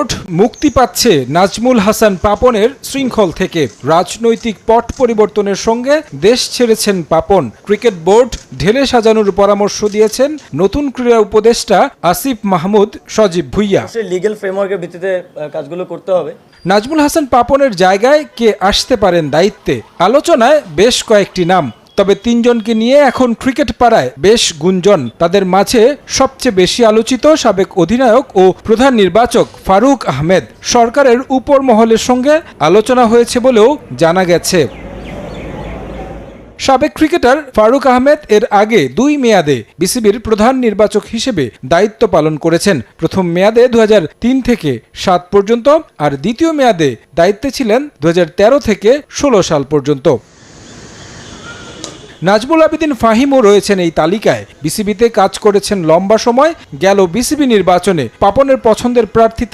Board মুক্তি পাচ্ছে নাজমুল হাসান পাপনের শৃঙ্খল থেকে। রাজনৈতিক পট পরিবর্তনের সঙ্গে দেশ ছেড়েছেন পাপন। ক্রিকেট বোর্ড ঢেলে সাজানোর পরামর্শ দিয়েছেন নতুন ক্রীড়া উপদেষ্টা আসিফ মাহমুদ সজীব ভুইয়া। লিগ্যাল ফ্রেমওয়ার্কের ভিত্তিতে কাজগুলো করতে হবে। নাজমুল হাসান পাপনের জায়গায় কে আসতে পারেন দায়িত্বে? আলোচনায় বেশ কয়েকটি নাম, তবে তিনজনকে নিয়ে এখন ক্রিকেট পাড়ায় বেশ গুঞ্জন। তাদের মাঝে সবচেয়ে বেশি আলোচিত সাবেক অধিনায়ক ও প্রধান নির্বাচক ফারুক আহমেদ। সরকারের উপর মহলের সঙ্গে আলোচনা হয়েছে বলেও জানা গেছে। সাবেক ক্রিকেটার ফারুক আহমেদ এর আগে ২ মেয়াদে বিসিবির প্রধান নির্বাচক হিসেবে দায়িত্ব পালন করেছেন। প্রথম মেয়াদে ২০০৩ থেকে ৭ পর্যন্ত, আর দ্বিতীয় মেয়াদে দায়িত্বে ছিলেন ২০১৩ থেকে ১৬ সাল পর্যন্ত। নাজমুল আবেদিন ফাহিমও রয়েছেন এই তালিকায়। বিসিবিতে কাজ করেছেন লম্বা সময়। গেল বিসিবি নির্বাচনে পাপনের পছন্দের প্রার্থী